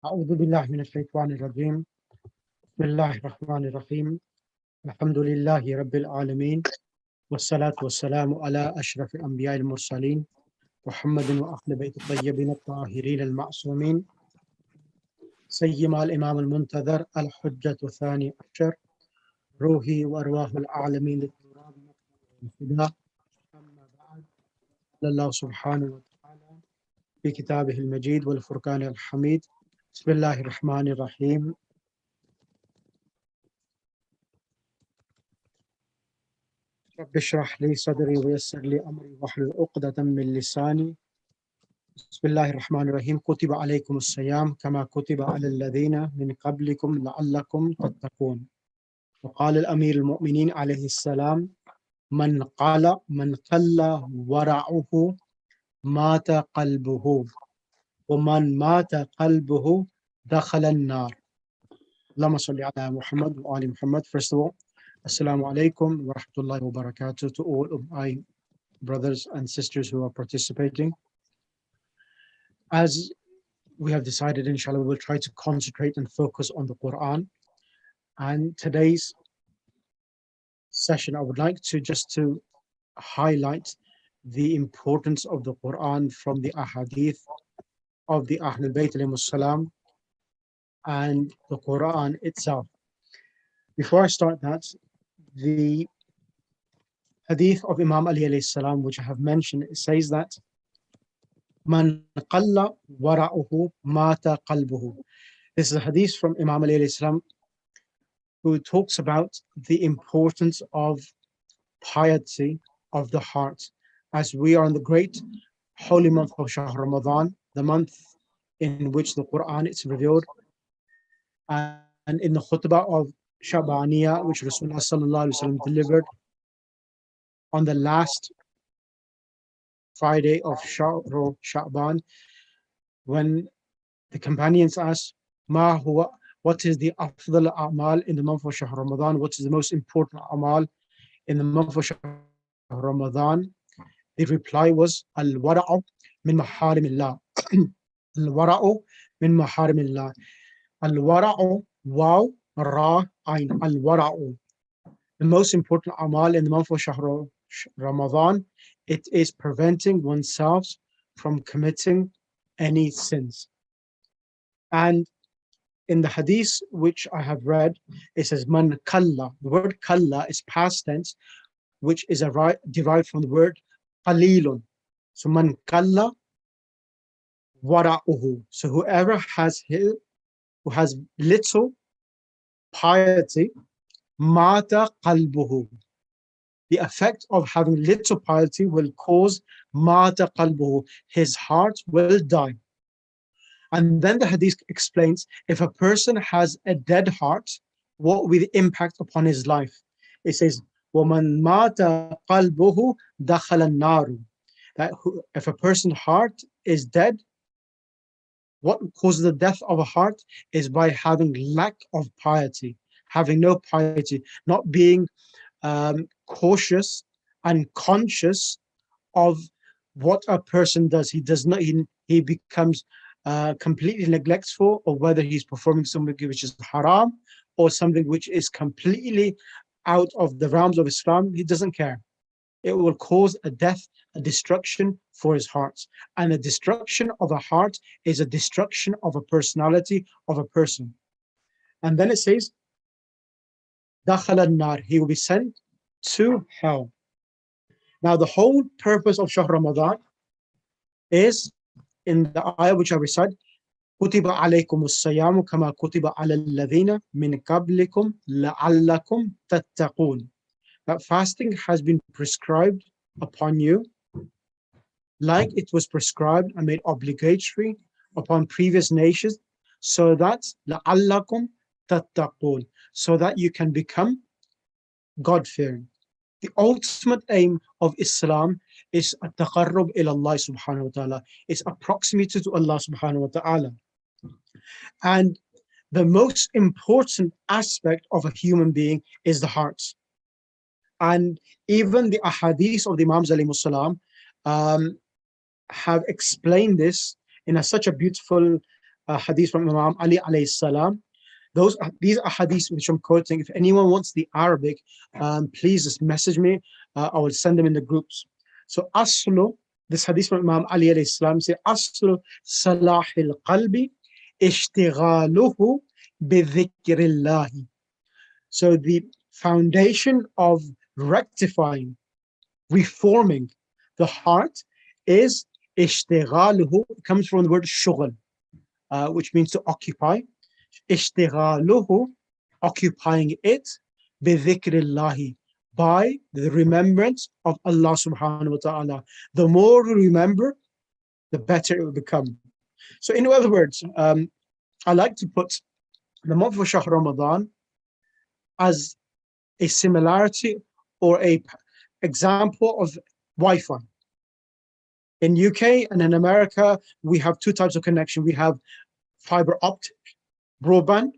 أعوذ بالله من الشيطان الرجيم بسم الله الرحمن الرحيم الحمد لله رب العالمين والصلاة والسلام على أشرف الأنبياء المرسلين محمد وأهل بيت الطيبين الطاهرين المعصومين سيما الإمام المنتظر الحجة الثاني عشر روحي وأرواح العالمين للتراب والفداء. أما بعد، قال الله سبحانه وتعالى في كتابه المجيد والفرقان الحميد بسم الله الرحمن الرحيم رب اشرح لي صدري ويسر لي أمري واحلل عقدة من لساني. بسم الله الرحمن الرحيم كتب عليكم الصيام كما كتب على الذين من قبلكم لعلكم تتقون. وقال الأمير المؤمنين عليه السلام من قل ورعه مات قلبه ومن مات قلبه دخل النار. اللهم صل على محمد وآل محمد. First of all, Assalamu alaikum wa rahmatullahi wa barakatuh to all of my brothers and sisters who are participating. As we have decided, inshallah, we will try to concentrate and focus on the Quran. And today's session, I would like to highlight the importance of the Quran from the ahadith of the Ahlul Bayt alayhimus salam and the Quran itself. Before I start that, the hadith of Imam Ali alayhi salam, which I have mentioned, it says that Man qalla wara'uhu mata qalbuhu. This is a hadith from Imam Ali alayhi salam, who talks about the importance of piety of the heart, as we are in the great holy month of Shahr Ramadan, the month in which the Quran is revealed, and in the khutbah of Shabaniyah, which Rasulullah sallallahu alaihi wasallam delivered on the last Friday of Sha'ban, when the companions asked, Ma huwa, what is the afdal a'mal in the month of Shahr Ramadan? What is the most important a'mal in the month of Shahr Ramadan? The reply was, Al-wara'u min maharimillah. Al-wara'u min maharimillah. Al-wara'u, waw, ra, ayn. Al-wara'u. The most important a'mal in the month of Shahr Ramadan, it is preventing oneself from committing any sins. And in the hadith which I have read, it says man kalla. The word kalla is past tense, which is derived from the word qalilun. So man kalla wara'uhu. So whoever who has little piety, mata qalbuhu. The effect of having little piety will cause mata qalbuhu. His heart will die. And then the hadith explains, if a person has a dead heart, what will the impact upon his life? It says, وَمَنْ مَاتَ قَلْبُهُ دَخَلَ النَّارُ. That if a person's heart is dead, what causes the death of a heart is by having lack of piety, having no piety, not being cautious and conscious of what a person does. He does not. He becomes completely neglectful of whether he's performing something which is haram or something which is completely out of the realms of Islam. He doesn't care. It will cause a death, a destruction for his heart. And a destruction of a heart is a destruction of a personality of a person. And then it says, Dakhala an-nar, he will be sent to hell. Now the whole purpose of Shahr Ramadan is, in the ayah which I recite, كُتِبَ عَلَيْكُمُ الصَّيَامُ كَمَا كُتِبَ عَلَى الَّذِينَ مِنْ قَبْلِكُمْ لَعَلَّكُمْ تَتَّقُونَ. That fasting has been prescribed upon you, like it was prescribed and made obligatory upon previous nations, so that لَعَلَّكُمْ تَتَّقُونَ, so that you can become God-fearing. The ultimate aim of Islam is at-taqarrub ila Allah subhanahu wa ta'ala. It's a proximity to Allah subhanahu wa ta'ala. And the most important aspect of a human being is the heart. And even the ahadith of the Imams alayhimus salam have explained this in such a beautiful hadith from Imam Ali alayhi salam. These are hadiths which I'm quoting. If anyone wants the Arabic, please just message me. I will send them in the groups. So aslu, this hadith from Imam Ali alayhi salam say aslu salahil qalbi ishtighaluhu bidhikrillahi. So the foundation of rectifying, reforming the heart is ishtighaluhu. It comes from the word shughal, which means to occupy. Ishtighaluhu, occupying it, bidhikrillahi, by the remembrance of Allah subhanahu wa ta'ala. The more we remember, the better it will become. So in other words, I like to put the month of Shahr Ramadan as a similarity or a example of Wi-Fi. In UK and in America, we have two types of connection. We have fiber optic broadband,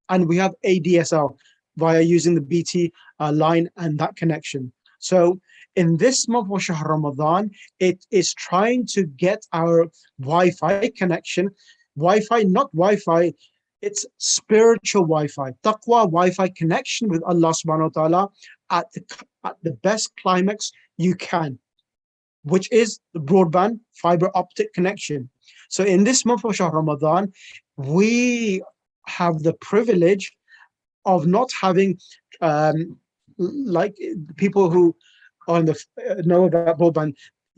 and we have ADSL via using the BT line and that connection. So in this month of Shahr Ramadan, it is trying to get our Wi-Fi connection, Wi-Fi, not Wi-Fi, it's spiritual Wi-Fi, taqwa Wi-Fi connection with Allah subhanahu wa ta'ala at the best climax you can, which is the broadband fiber optic connection. So in this month of Shahr Ramadan, we have the privilege of not having like people who on the know about broadband.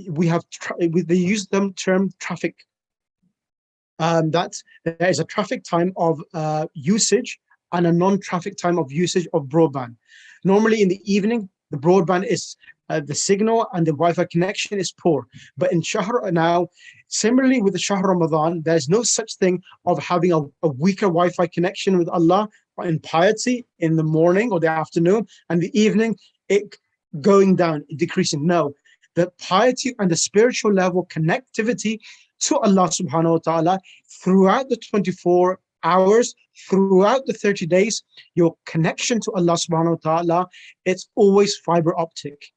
We have they use the term traffic. That there is a traffic time of usage and a non-traffic time of usage of broadband. Normally in the evening, the broadband is the signal and the Wi-Fi connection is poor. But in Shahr now, similarly with the Shahr Ramadan, there's no such thing of having a weaker Wi-Fi connection with Allah in piety in the morning or the afternoon, and the evening it going down, decreasing. No, the piety and the spiritual level connectivity to Allah subhanahu wa ta'ala throughout the 24 hours, throughout the 30 days, your connection to Allah subhanahu wa ta'ala, it's always fiber optic.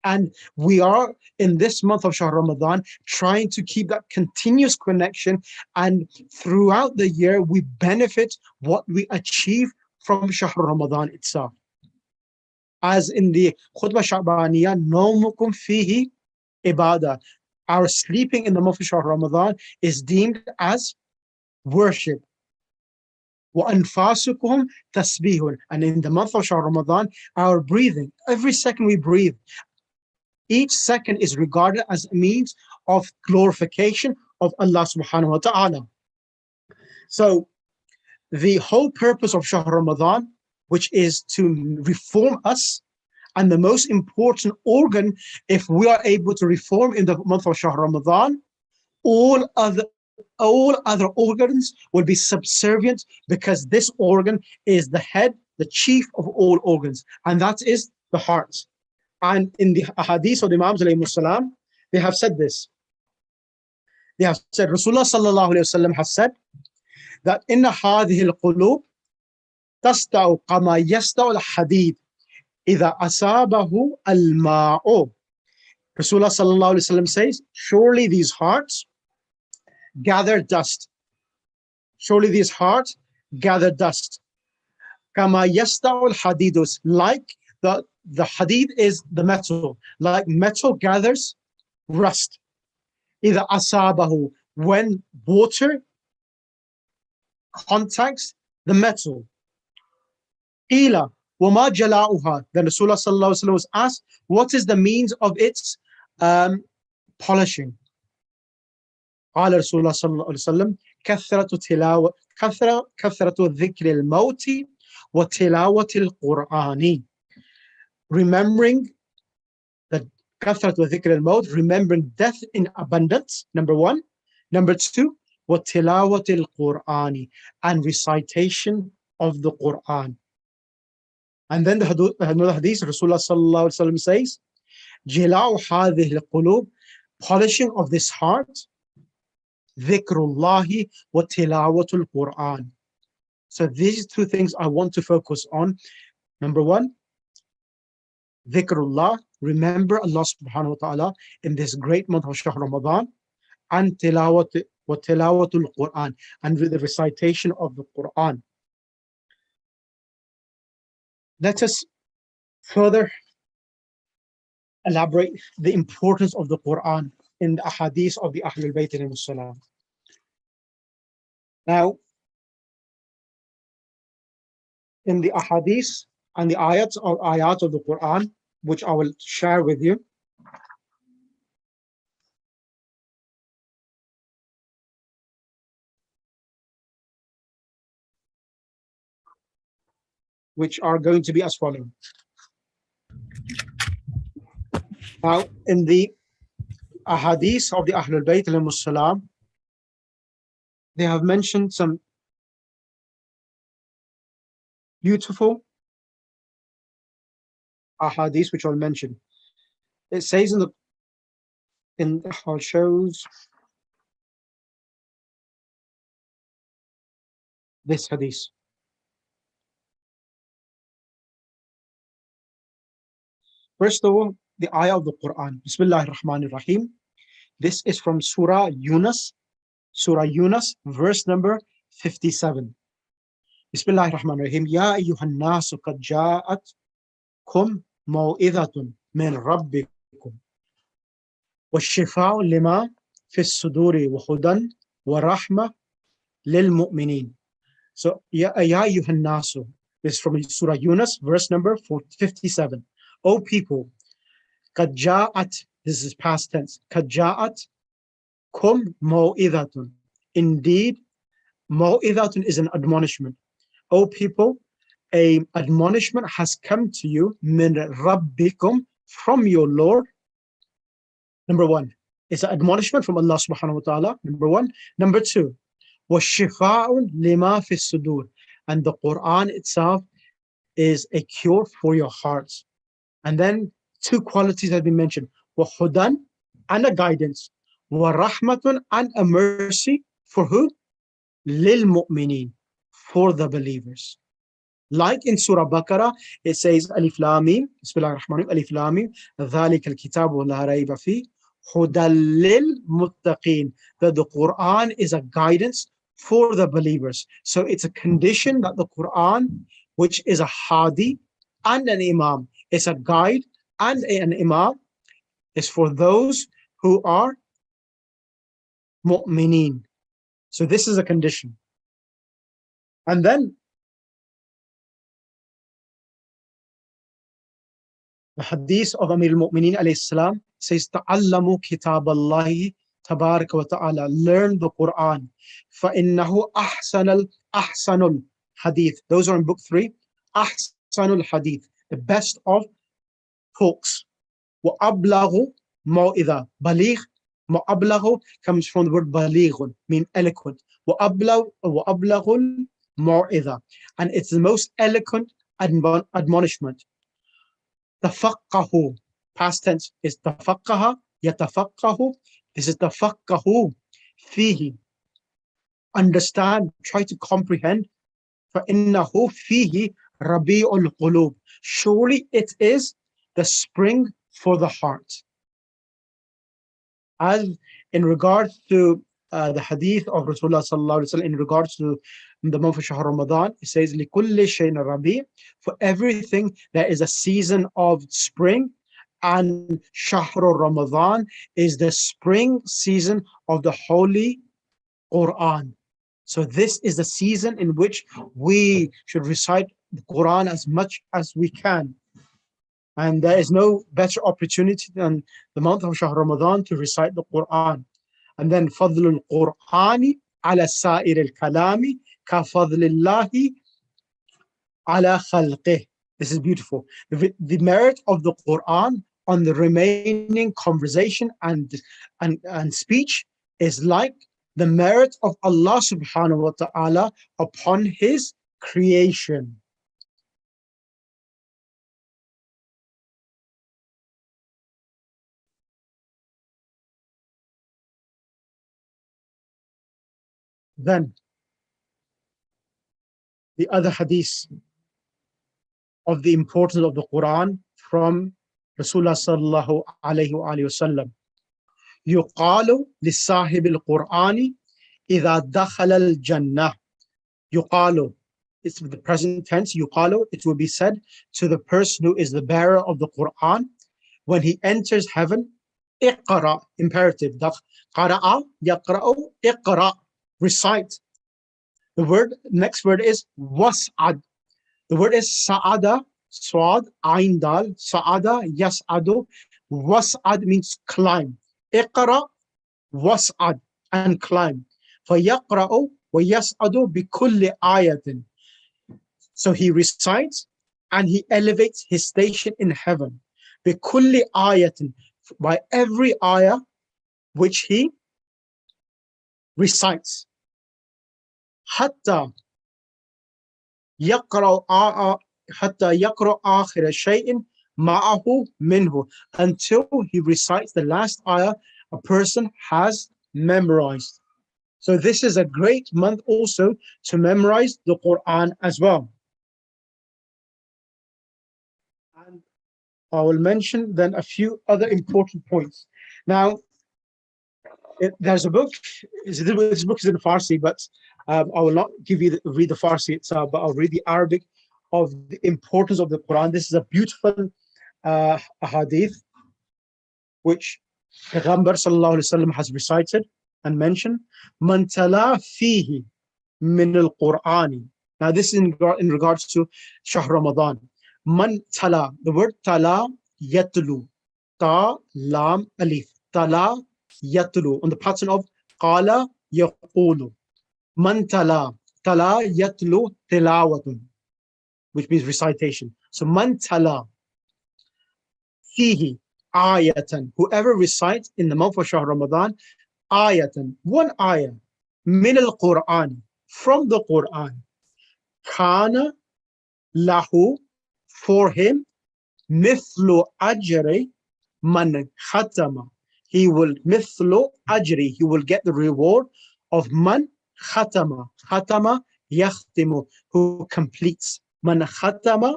And we are in this month of Shahr Ramadan trying to keep that continuous connection, and throughout the year we benefit what we achieve from Shahr Ramadan itself. As in the Khutbah Sha'baniyah, Nawmukum fihi ibadah. Our sleeping in the month of Shahr Ramadan is deemed as worship. وَأَنفَاسُكُمْ تَسْبِيحٌ. And in the month of Shahr Ramadan, our breathing, every second we breathe, each second is regarded as a means of glorification of Allah subhanahu wa ta'ala. So the whole purpose of Shahr Ramadan, which is to reform us, and the most important organ, if we are able to reform in the month of Shahr Ramadan, all other organs will be subservient, because this organ is the head, the chief of all organs, and that is the heart. And in the hadith of the Imams alayhi salam, they have said this. They have said, Rasulullah sallallahu alayhi wasallam has said that inna hadhihi al-qulub tasta'u kama yasta'u al-hadid idha asabahu al-ma'u. Rasulullah sallallahu alayhi wasallam says, surely these hearts gather dust. Surely these hearts gather dust. Kama yasta'u al-hadidus, like the hadid is the metal, like metal gathers rust. Either asabahu, when water contacts the metal. Ila wama jala'uha. Then Rasulullah sallallahu alaihi wasallam was asked, what is the means of its polishing? قال رسول الله صلى الله عليه وسلم كثرة تلاوة كثرة ذكر الموت وتلاوة القرآن. Remembering the kathrat wa dhikr al-maut, remembering death in abundance, number one. Number two, wa tilawat al-Qur'ani, and recitation of the Qur'an. And then another hadith, Rasulullah sallallahu alaihi wasallam says, jila'u hadhihi al-qulub, polishing of this heart, dhikrullahi wa tilawat al-Qur'an. So these two things I want to focus on. Number one, dhikrullah, remember Allah subhanahu wa ta'ala in this great month of Shahr Ramadan, and tilawat وَتِلَاوَةُ الْقُرْآنِ, and with the recitation of the Quran. Let us further elaborate the importance of the Quran in the ahadith of the Ahlul Bayt alayhi salam. Now, in the ahadith and the ayat of the Quran, which I will share with you, which are going to be as follows. Now, in the ahadith of the Ahlul Bayt alayhi salam, they have mentioned some beautiful ahadith which I'll mention. It says in how it shows this hadith. First of all, the ayah of the Quran. Bismillahir Rahmanir Rahim. This is from Surah Yunus, verse number 57. Bismillahir Rahmanir Rahim. Ya ayyuhan nasu qad ja'atkum maw'idhatun min rabbikum wa shifa'un lima fi as-suduri wa hudan wa rahma lil mu'minin. So, Ya ayyuhan nasu. This is from Surah Yunus, verse number 57. O people, qad ja'at, this is past tense, qad ja'at kum maw'idhatun. Indeed, maw'idhatun is an admonishment. O people, a admonishment has come to you, min rabbikum, from your Lord. Number one, it's an admonishment from Allah subhanahu wa ta'ala, number one. Number two, وَالشِّفَاءٌ لِمَا فِي الصُّدُورِ, and the Quran itself is a cure for your hearts. And then two qualities have been mentioned, وَهُدًى, and a guidance, وَرَحْمَةٌ, and a mercy for who? لِلْمُؤْمِنِينَ, for the believers. Like in Surah Baqarah, it says, Alif Lam Mim, Bismillahir Rahmanir Rahim, Alif Lam Mim, ذَلِكَ الْكِتَابُ لَا رَيْبَ فِيهِ هُدًى لِلْمُتَّقِينَ, that the Quran is a guidance for the believers. So it's a condition that the Quran, which is a hadi and an imam, is a guide and an imam, is for those who are mu'mineen. So this is a condition. And then the hadith of Amir al-Mu'mineen alayhi salam says, "Ta'allamu kitab Allahi tabaraka wa ta'ala." Learn the Quran. فَإِنَّهُ أَحْسَنُ hadith. Those are in book 3. أحسن hadith, the best of talks. وَأَبْلَغُ مَوْئِذَا. Baligh, مَأَبْلَغُ comes from the word balighun, mean eloquent. وَأَبْلَغُ مَوْئِذَا, and it's the most eloquent admonishment. تفقهوا, past tense is تفقه, يتفقه. This is تفقهوا فيه, understand, try to comprehend. فإنه فيه ربيع القلوب, surely it is the spring for the heart. As in regard to the hadith of Rasulullah sallallahu alaihi wasallam in regards to the month of Shahr Ramadan, it says لِكُلِّ شَيْءٍ رَبِيعٍ, for everything there is a season of spring, and Shahr Ramadan is the spring season of the Holy Quran. So this is the season in which we should recite the Quran as much as we can. And there is no better opportunity than the month of Shahr Ramadan to recite the Quran. And then فَضْلُ الْقُرْآنِ عَلَى سَائِرِ الْكَلَامِ كَفَضْلِ اللَّهِ عَلَى خَلْقِهِ. This is beautiful. The merit of the Quran on the remaining conversation and speech is like the merit of Allah subhanahu wa ta'ala upon his creation. Then the other hadith of the importance of the Quran from Rasulullah sallallahu alayhi wa sallam. يقال لصاحب القرآن إِذَا دَخَلَ الْجَنَّةِ يُقَالُ. It's the present tense, يُقَالُ. It will be said to the person who is the bearer of the Quran when he enters heaven, اقرأ, imperative. قرأ يقرأ اقرأ, recite. The next word is was'ad. The word is sa'ada, swad, ayn dal, sa'ada, yas'adu. Was'ad means climb. Iqra, was'ad, and climb. فَيَقْرَأُ وَيَسْعَدُ بِكُلِّ آيَةٍ. So he recites and he elevates his station in heaven. بِكُلِّ آيَةٍ, by every ayah which he recites. حتى يقرأ آخر شيء معه منه, until he recites the last ayah a person has memorized. So this is a great month also to memorize the Quran as well. And I will mention then a few other important points. Now, there's a book, this book is in Farsi, but I will not read the Farsi itself, but I'll read the Arabic of the importance of the Quran. This is a beautiful hadith which Payghambar sallallahu alaihi wasallam has recited and mentioned. Man tala fihi min al-Qur'ani. Now this is in regards to Shahr Ramadan. Man tala, the word tala, yatlu, ta, lam, alif, tala, yatlu, on the pattern of qala, yaqulu. Man tala, tala, yatlu, tilawatun, which means recitation. So man tala, fihi, ayatan, whoever recites in the month of Shahr Ramadan, ayatan, one ayah, min al-Qur'an, from the Quran, kana lahu, for him, mithlu ajri man khatama, he will mithlu ajri, he will get the reward of man khatama, khatama yakhtimu, who completes, man khatama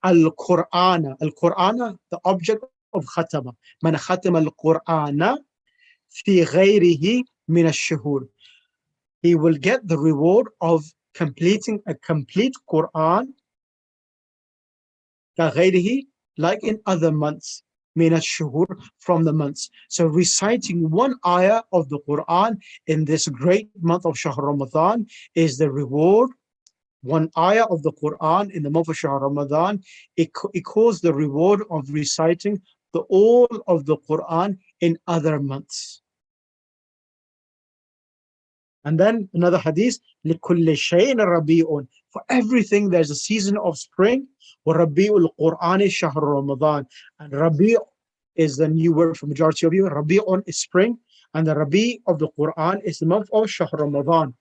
al-Qur'ana, al-Qur'ana, the object of khatama, man khatama al-Qur'ana fi ghayrihi min ash-shuhur, he will get the reward of completing a complete Quran, like in other months, min ash-shuhur, from the months. So reciting one ayah of the Quran in this great month of Shahr Ramadan is the reward. One ayah of the Quran in the month of Shahr Ramadan, it equals the reward of reciting all of the Quran in other months. And then another hadith, لِكُلِّ شَيْءٍ رَبِيعٌ, for everything there's a season of spring. وَرَبِيعُ الْقُرْآنِ شَهْرُ رَمَضَانِ, and Rabi' is the new word for majority of you. Rabi'un is spring, and the Rabi' of the Quran is the month of Shahr Ramadan.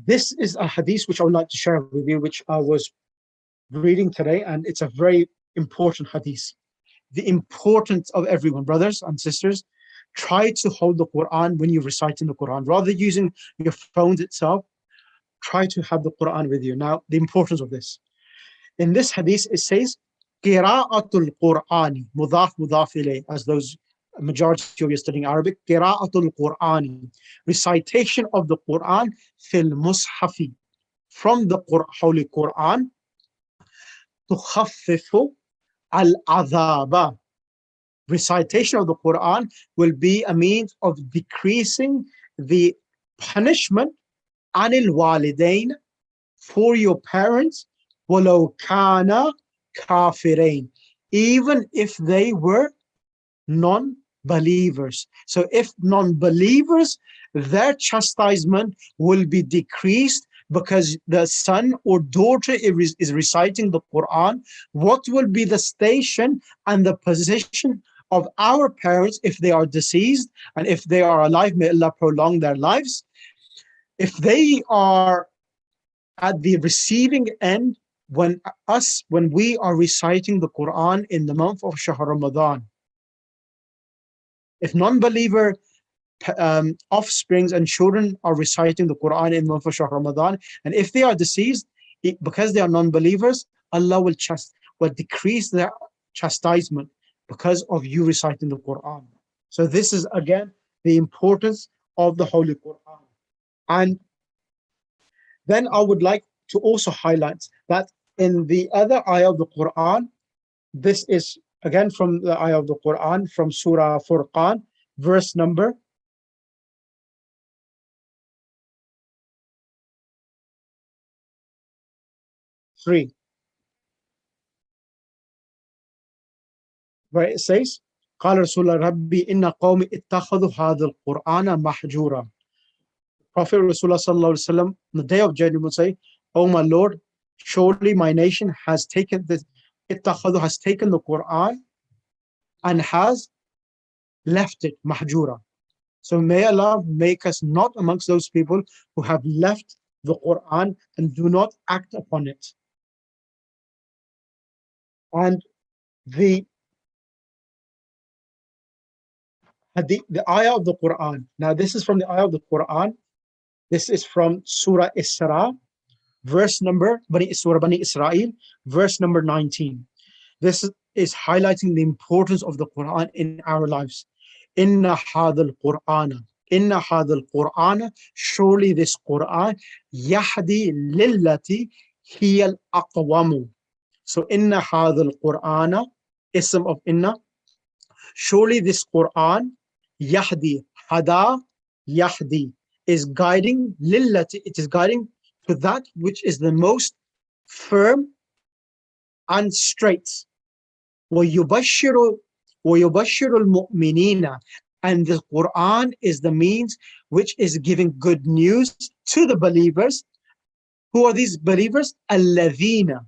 This is a hadith which I would like to share with you, which I was reading today, and it's a very important hadith. The importance of everyone, brothers and sisters, try to hold the Quran when you're reciting the Quran. Rather than using your phones itself, try to have the Quran with you. Now, the importance of this. In this hadith, it says, Qira'atul Qur'ani, mudaf ilayh, as those majority of you studying Arabic, Qira'atul Qur'ani, recitation of the Quran, fil mushafi, from the Holy Quran, tukhaffifu al-adhaba. Recitation of the Quran will be a means of decreasing the punishment anil walidain, for your parents, walau kana kafirain, even if they were non-believers. So if non-believers, their chastisement will be decreased because the son or daughter is reciting the Quran. What will be the station and the position of our parents if they are deceased, and if they are alive, may Allah prolong their lives, if they are at the receiving end when we are reciting the Quran in the month of Shahr Ramadan. If non-believer offsprings and children are reciting the Quran in the month of Shahr Ramadan, and if they are deceased, because they are non-believers, Allah will decrease their chastisement because of you reciting the Quran. So this is again the importance of the Holy Quran. And then I would like to also highlight that in the other ayah of the Quran, this is again from the ayah of the Quran, from Surah Furqan, verse number 3, where it says, قال رسول ربي إن قوم اتخذوا هذا القرآن محجورا. Prophet Rasulullah sallallahu alaihi wasallam on the day of judgment will say, "Oh my Lord, surely my nation has taken this, ittakhadhu, has taken the Quran and has left it, mahjura." So may Allah make us not amongst those people who have left the Quran and do not act upon it. And the ayah of the Quran. Now this is from the ayah of the Quran. This is from Surah Isra, verse number, Surah Bani Israel, verse number 19. This is highlighting the importance of the Quran in our lives. Inna hadal Qur'ana. Inna hadal Qur'ana. Surely this Quran, yahdi lillati hiyal aqwamu. So inna hadal Qur'ana, ism of inna. Surely this Quran, yahdi, hada, yahdi, is guiding lillati. It is guiding to that which is the most firm and straight. وَيُبَشِّرُ الْمُؤْمِنِينَ. And the Quran is the means which is giving good news to the believers. Who are these believers? الَّذِينَ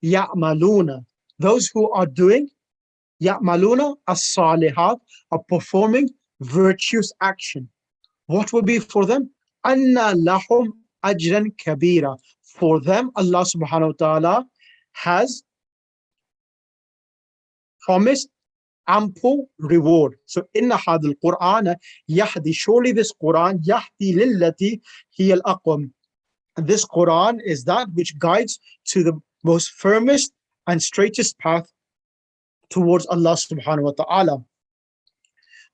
يَعْمَلُونَ. Those who are doing يَعْمَلُونَ الصَّالِحَاتِ, are performing virtuous action. What will be for them? أَنَّ لَهُمْ أَجْرًا كَبِيرًا. For them, Allah subhanahu wa ta'ala has promised ample reward. So inna hadal Qur'ana yahdi, surely this Quran, yahdi lillati hiya al-aqwam. This Quran is that which guides to the most firmest and straightest path towards Allah subhanahu wa ta'ala.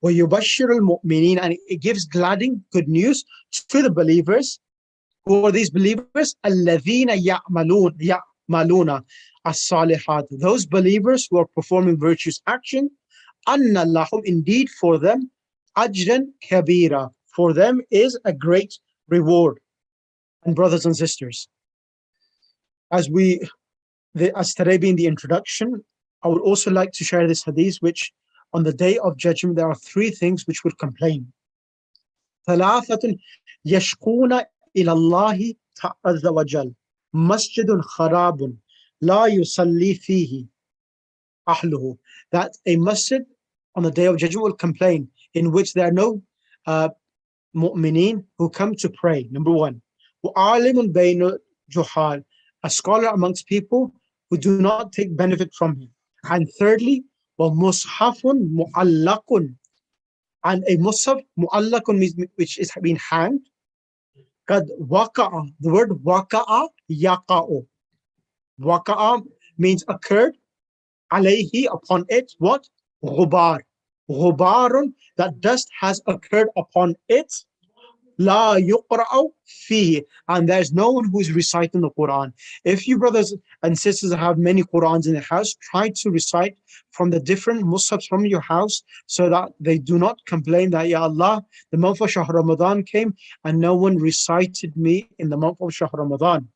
وَيُبَشِّرُ الْمُؤْمِنِينَ. And it gives gladding good news to the believers. Who are these believers? الَّذِينَ يَعْمَلُونَ الصَّالِحَاتِ. Those believers who are performing virtuous action. أَنَّ لَهُمْ, indeed for them, أَجْرًا كَبِيرًا. For them is a great reward. And brothers and sisters, as today being the introduction, I would also like to share this hadith, which on the day of judgment, there are 3 things which will complain. ثَلَاثَةٌ يَشْقُونَ إِلَى اللَّهِ عَزَّ وَجَلَّ مَسْجِدٌ خَرَابٌ لَا يُصَلِّي فِيهِ أَهْلُهُ. That a masjid on the day of judgment will complain, in which there are no mu'mineen who come to pray. Number 1. وَعَالِمٌ بَيْنَ جُحَالٍ. A scholar amongst people who do not take benefit from him. And thirdly, وَمُصْحَفٌ مُعَلَّقٌ. And a mushaf, mu'allaqun, means which is being hanged. قَدْ وَقَعَ. The word وَقَعَ, يَقَعُ. وَقَعَ means occurred. عَلَيْهِ, upon it, what? غُبَارٌ. غُبَارٌ, that dust has occurred upon it. لَا يُقْرَأُ فِيهِ. And there's no one who is reciting the Quran. If you brothers and sisters have many Qurans in the house, try to recite from the different mushafs from your house, so that they do not complain that, Ya Allah, the month of Shahr Ramadan came and no one recited me in the month of Shahr Ramadan.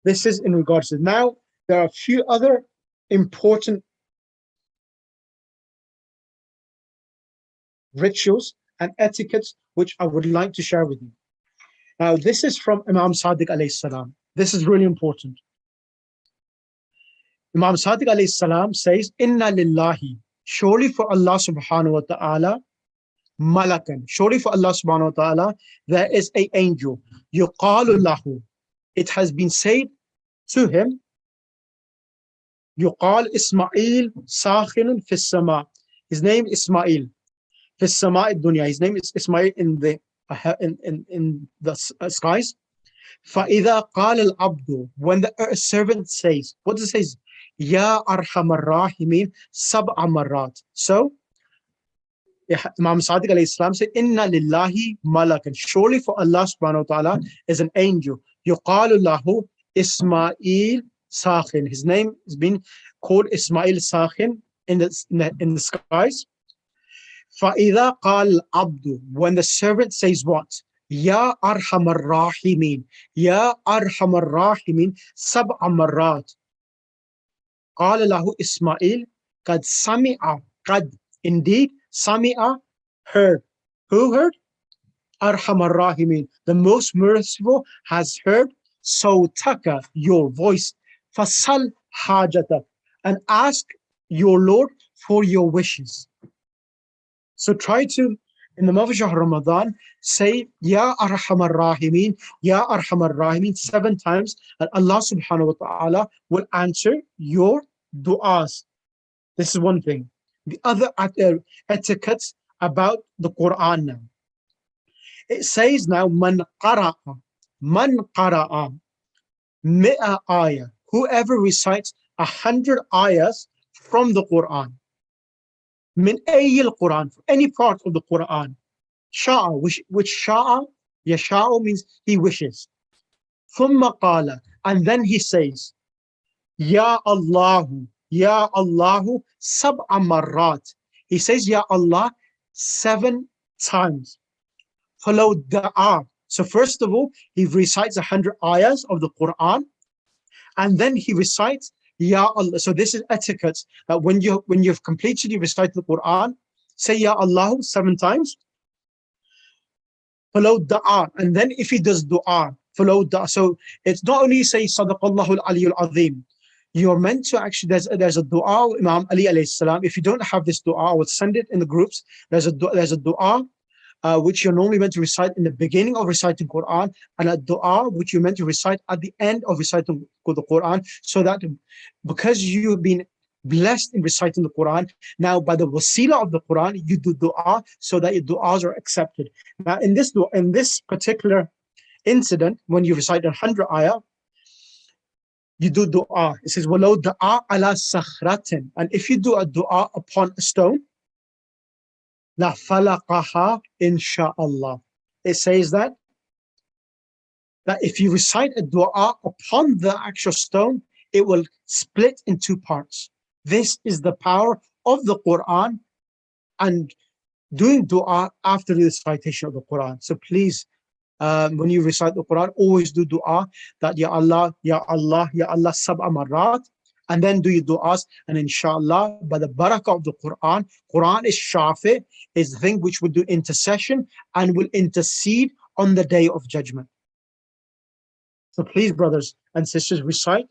This is in regards to. Now, there are a few other important rituals and etiquettes which I would like to share with you. Now, this is from Imam Sadiq alayhi salam. This is really important. Imam Sadiq alayhi salam says, Inna lillahi, surely for Allah subhanahu wa ta'ala, malakan, surely for Allah subhanahu wa ta'ala, there is an angel, yuqalu lahu. It has been said to him, yuqal Ismail sakhinun fi sama. His name is Ismail. Fi sama dunya. His name is Ismail in the skies. فَإِذَا قَالَ الْعَبْدُ. When the servant says, what does it say? Ya arhamar rahimin sab'a marrat. So Imam Sadiq alayhi salam said, Inna lillahi malakan. Surely for Allah subhanahu wa ta'ala is an angel. Yuqalu lahu Ismail Sakhin. His name has been called Ismail Sakhin in the skies. فَإِذَا قَالَ الْعَبْدُ. When the servant says what? Ya arhamar rahimin. Ya arhamar rahimin. Sab'a marrat. قال له Ismail. Qad sami'a. Qad. Indeed. Sami'a. Heard. Who heard? Arhamar rahimin. The most merciful has heard. Sawtaka. Your voice. Fasal hajata. And ask your Lord for your wishes. So try to, in the month of Ramadan, say, Ya Arhamar Rahimin, Ya Arhamar Rahimin 7 times, and Allah subhanahu wa ta'ala will answer your du'as. This is one thing. The other etiquette about the Quran now. It says now, Man qara'a, mi'a ayah. Whoever recites 100 ayahs from the Quran. Min ayil Quran, any part of the Quran. Sha'a, which sha'a, yasha'u means he wishes. Thumma qala, and then he says, Ya Allahu, sab'a marrat. He says, Ya Allah, 7 times. Follow da'a. So first of all, he recites 100 ayahs of the Quran, and then he recites Ya Allah. So this is etiquette that when you've completed your recited the Quran, say Ya Allah 7 times. Follow dua, and then if he does dua, follow dua. So it's not only say Sadaqallahu al-Aliyyul Azim. You're meant to actually, there's a dua, Imam Ali alayhi salam. If you don't have this dua, I would send it in the groups. There's a dua which you're normally meant to recite in the beginning of reciting Quran, and a dua which you're meant to recite at the end of reciting the Quran, so that because you've been blessed in reciting the Quran, now by the wasila of the Quran, you do dua so that your du'as are accepted. Now in this particular incident, when you recite 100 ayah, you do dua. It says, walau da'a ala sakhratin. And if you do a dua upon a stone, la falaqaha insha'Allah. It says that if you recite a dua upon the actual stone, it will split in 2 parts. This is the power of the Quran and doing dua after the recitation of the Quran. So please, when you recite the Quran, always do dua that Ya Allah, Ya Allah, Ya Allah sab'a marrat, and then do your du'as, and inshallah, by the barakah of the Quran is shafi, is the thing which will do intercession and will intercede on the day of judgment. So please, brothers and sisters, recite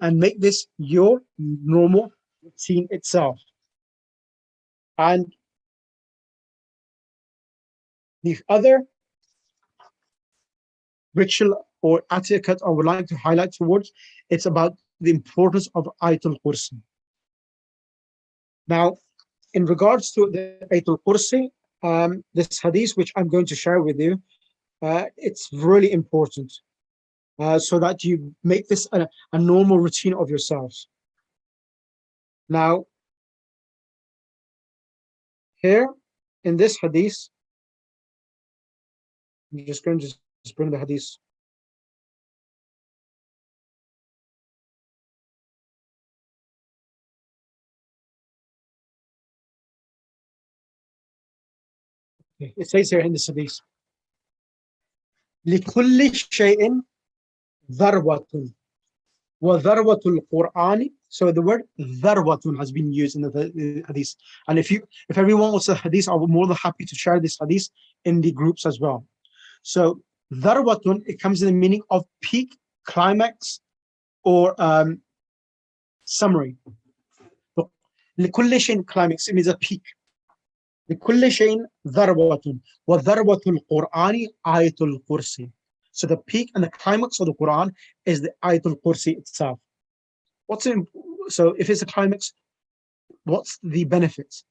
and make this your normal routine itself. And the other ritual or etiquette I would like to highlight towards, it's about the importance of Ayatul Kursi. Now, in regards to the Ayatul Kursi, this hadith which I'm going to share with you, it's really important, so that you make this a normal routine of yourselves. Now, here in this hadith, I'm just going to bring the hadith. It says here in this hadith, لِكُلِّ شَيْءٍ ذَرْوَةٌ وَذَرْوَةُ الْقُرْآنِ. So the word ذَرْوَةٌ has been used in the hadith. And if everyone wants a hadith, I'll be more than happy to share this hadith in the groups as well. So ذَرْوَةٌ, it comes in the meaning of peak, climax, or summary. لِكُلِّ شَيْءٍ climax, it means a peak. لِكُلِّ شَيْءٍ ذَرْوَةٌ وَذَرْوَةُ الْقُرْآنِ آيَةُ الْكُرْسِي. So the peak and the climax of the Quran is the Ayatul Kursi itself. So if it's a climax, what's the benefit?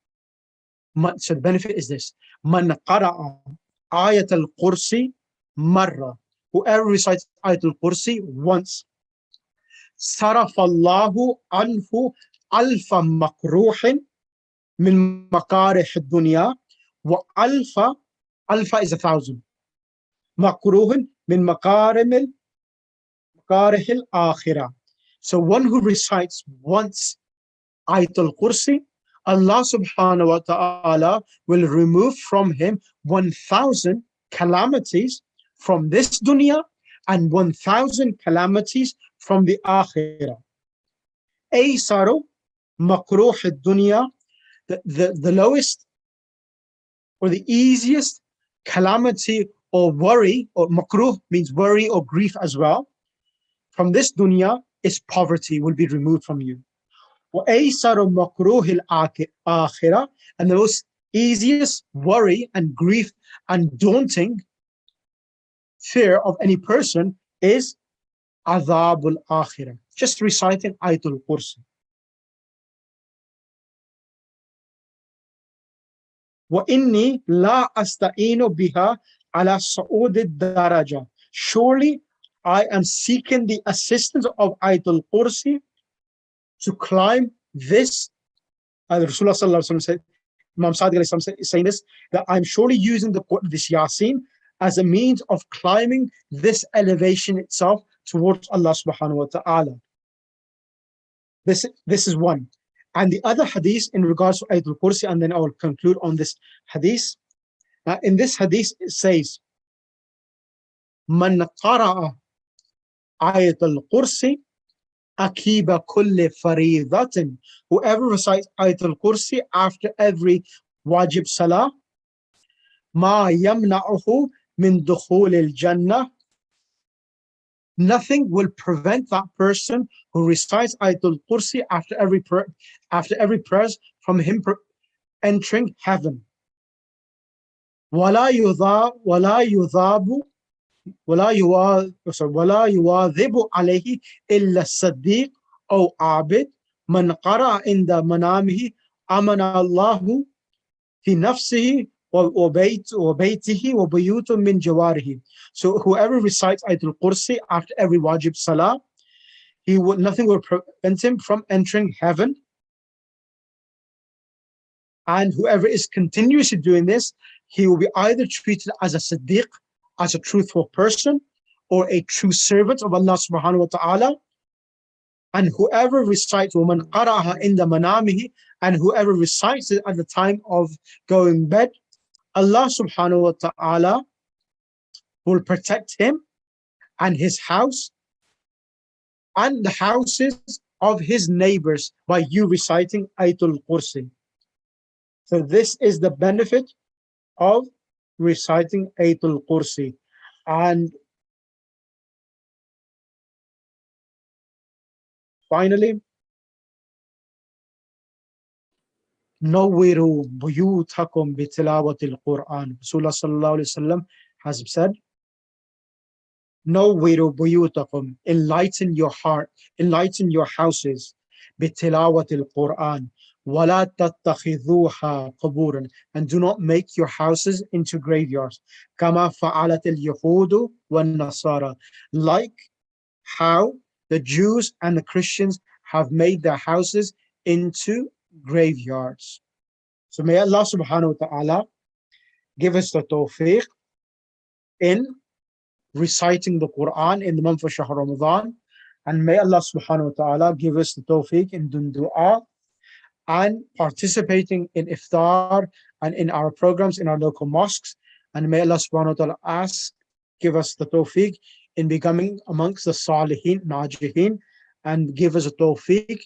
So the benefit is this: Man qara'a Ayatul Kursi marra. Whoever recites Ayatul Kursi once, sarafallahu anhu alfa makruhin من مقارح الدنيا وألف ألف is 1,000 مكروه من مقارح الآخرة. So one who recites once Ayatul Kursi, Allah subhanahu wa ta'ala will remove from him 1,000 calamities from this dunya and 1,000 calamities from the akhirah. Aysaru makruh dunya, the lowest or the easiest calamity or worry, or makruh means worry or grief as well, from this dunya is poverty, will be removed from you. وَأَيْسَرُ مَكْرُوهِ الْآخِرَةِ, and the most easiest worry and grief and daunting fear of any person is Adhabul Akhirah. Just reciting Ayatul Kursi. وَإِنِّي لَا أَسْتَعِينُ بِهَا عَلَى صَعُودِ الدَّرَجَةِ. Surely I am seeking the assistance of Ayatul Kursi to climb this. Rasulullah sallallahu alaihi wasallam said, Imam Sadiq is saying this, that I'm surely using this Yasin as a means of climbing this elevation itself towards Allah subhanahu wa ta'ala. This is one. And the other hadith in regards to Ayatul Kursi, and then I will conclude on this hadith. In this hadith it says, Man qara'a Ayatul Kursi Akiba kulli faridatin. Whoever recites Ayatul Kursi after every wajib salah, ma yamna'uhu min dukhul al-jannah. Nothing will prevent that person who recites Ayatul Kursi after every prayer from him entering heaven. ولا يذاب ولا يواظب عليه إلا الصديق أو عابد من قرأ عند منامه أمن الله في نفسه وبيته وبيوت من جواره. So whoever recites Ayatul Kursi after every wajib salah, nothing will prevent him from entering heaven. And whoever is continuously doing this, he will be either treated as a Siddiq, as a truthful person, or a true servant of Allah subhanahu wa ta'ala. And whoever recites وَمَنْ قَرَأَهَا إِنْدَ مَنَامِهِ, and whoever recites it at the time of going bed, Allah subhanahu wa ta'ala will protect him and his house and the houses of his neighbors by you reciting Ayatul Kursi. So this is the benefit of reciting Ayatul Kursi. And finally, Nawwiru buyutakum bitilawatil Quran. Rasulullah sallallahu alaihi wasallam has said, Nawwiru buyutakum, enlighten your heart, enlighten your houses, bitilawatil Quran. وَلَا تَتَّخِذُوهَا قُبُورًا, and do not make your houses into graveyards. كَمَا فَعَلَتِ الْيَهُودُ وَالنَّصَارَى, like how the Jews and the Christians have made their houses into graveyards. So may Allah subhanahu wa ta'ala give us the tawfiq in reciting the Quran in the month of Shahr Ramadan, and may Allah subhanahu wa ta'ala give us the tawfiq in doing dua and participating in iftar and in our programs in our local mosques. And may Allah subhanahu wa ta'ala give us the tawfiq in becoming amongst the salihin, najihin, and give us a tawfiq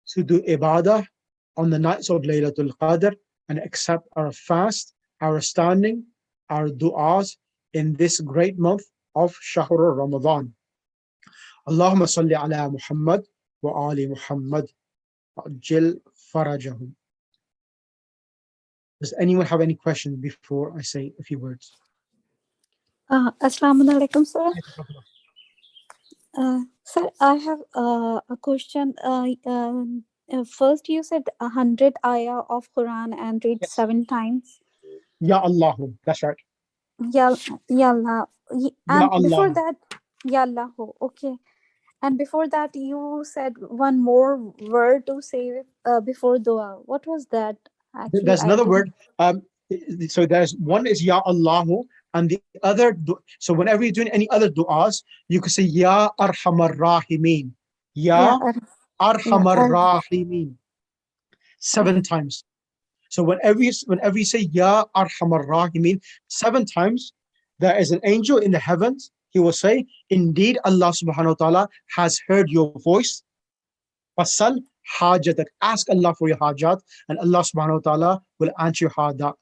to do ibadah on the nights of Laylatul Qadr and accept our fast, our standing, our du'as in this great month of Shahr Ramadan. Allahumma salli ala Muhammad wa ali Muhammad. Does anyone have any questions before I say a few words? Assalamu alaikum, sir. Sir, I have a question. First, you said 100 ayah of Quran and read 7 times. Ya Allahu, that's right. Ya Allah. And Ya Allah. before that, Ya Allahu. Okay. And before that, you said one more word to say before dua. What was that? Actually, There's I another didn't. word. So there's one is Ya Allahu, and the other. So whenever you're doing any other du'as, you could say Ya Arhamar Rahimin. Yeah, Ya yeah, Arhamar Rahimin 7 times. So whenever you say Ya Arhamar Rahimin 7 times, there is an angel in the heavens. He will say, "Indeed, Allah Subhanahu wa Taala has heard your voice. Fasal hajatak. Ask Allah for your hajat, and Allah Subhanahu wa Taala will answer your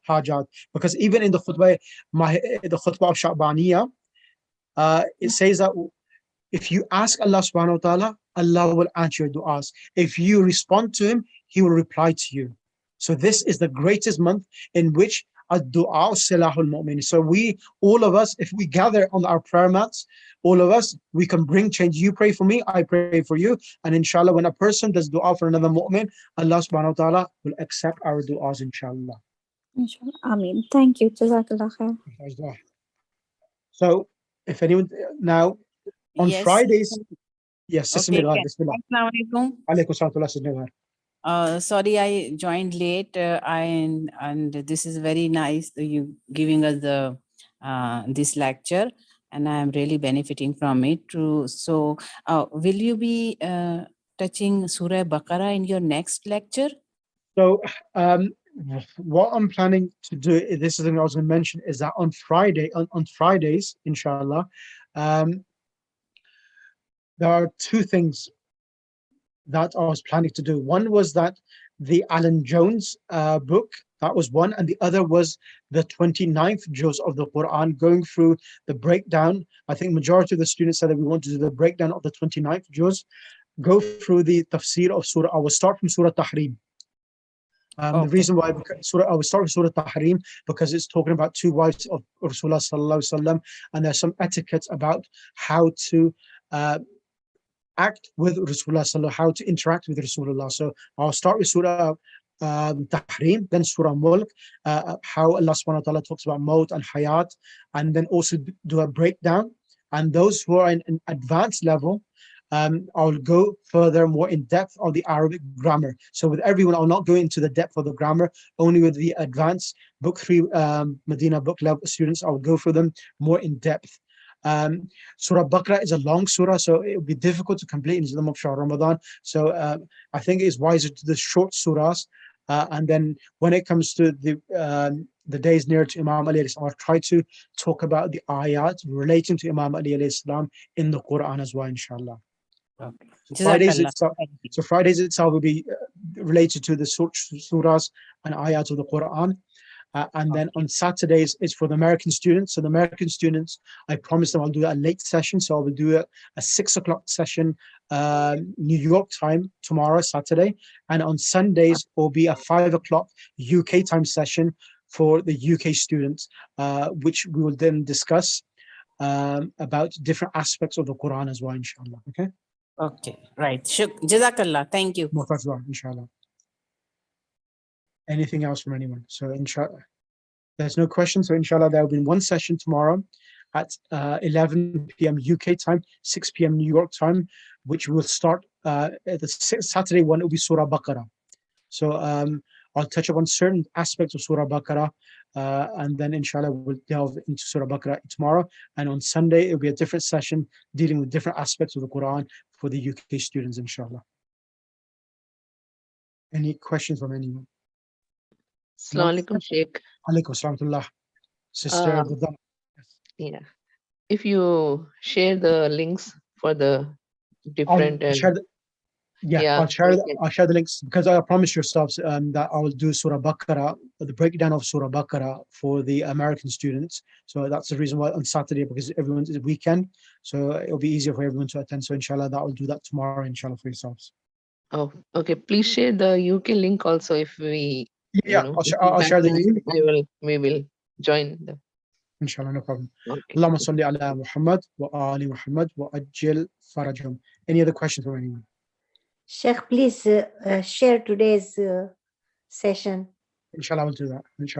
hajat." Because even in the khutbah of Sha'baniyah, it says that if you ask Allah Subhanahu wa Taala, Allah will answer your du'as. If you respond to Him, He will reply to you. So this is the greatest month in which ad-du'a silahul mu'min. So all of us, if we gather on our prayer mats, all of us, we can bring change. You pray for me, I pray for you. And inshallah, when a person does du'a for another mu'min, Allah Subhanahu wa Taala will accept our du'as, inshallah. inshallah. Ameen. Thank you. Jazakallah khair. So if anyone, now on Yes. Fridays, yes, Okay. Bismillah. Assalamu alaikum. Alaikum salam. Sorry, I joined late. And this is very nice that you giving us the this lecture, and I am really benefiting from it. So, will you be touching Surah Baqarah in your next lecture? So what I'm planning to do, this is something I was going to mention, is that on Fridays, inshallah, there are two things that I was planning to do. One was that the Alan Jones book, that was one, and the other was the 29th juz of the Quran, going through the breakdown. I think majority of the students said that we want to do the breakdown of the 29th juz, go through the tafsir of Surah. I will start from Surah Tahrim. The reason why I will start with Surah Tahrim because it's talking about two wives of Rasulullah sallallahu alaihi wasallam, and there's some etiquette about how to act with Rasulullah sallallahu, how to interact with Rasulullah. So I'll start with Surah Tahrim, then Surah Mulk, how Allah subhanahu wa ta'ala talks about Maut and Hayat, and then also do a breakdown. And those who are in an advanced level, I'll go further, more in depth of the Arabic grammar. So with everyone, I'll not go into the depth of the grammar, only with the advanced book 3 Medina book level students, I'll go for them more in depth. Surah Baqarah is a long surah, so it would be difficult to complete in the month of Ramadan. So I think it's wiser to the short surahs. And then when it comes to the days near to Imam Ali, I'll try to talk about the ayat relating to Imam Ali in the Quran as well, inshallah. Okay. So Fridays itself will be related to the surahs and ayat of the Quran. And then on Saturdays, it's for the American students. So the American students, I promised them I'll do a late session. So I will do a 6 o'clock session, New York time tomorrow, Saturday. And on Sundays, it will be a 5 o'clock UK time session for the UK students, which we will then discuss about different aspects of the Quran as well, inshallah. Okay? Okay, right. Jazakallah. Thank you. Inshallah. Anything else from anyone? So inshallah, there's no question. So inshallah, there will be one session tomorrow at 11 p.m. UK time, 6 p.m. New York time, which will start the Saturday one. It will be Surah Baqarah. So I'll touch upon certain aspects of Surah Baqarah, and then inshallah we'll delve into Surah Baqarah tomorrow. And on Sunday, it will be a different session dealing with different aspects of the Quran for the UK students, inshallah. Any questions from anyone? Assalamu alaikum, Sheikh. Alaikum assalam. Sister, yeah. If you share the links for the different, I'll share the links, because I promised yourselves that I will do Surah Baqarah, the breakdown of Surah Baqarah for the American students. So that's the reason why on Saturday, because everyone's a weekend, so it'll be easier for everyone to attend. So inshallah, that will do that tomorrow, inshallah, for yourselves. Oh, okay. Please share the UK link also. If we, I'll share the link. We will join the. Inshallah, no problem. Okay. Allahumma salli ala Muhammad wa ali Muhammad wa ajil farajhum. Any other questions from anyone? Sheikh, please share today's session. Inshallah, I will do that. Inshallah.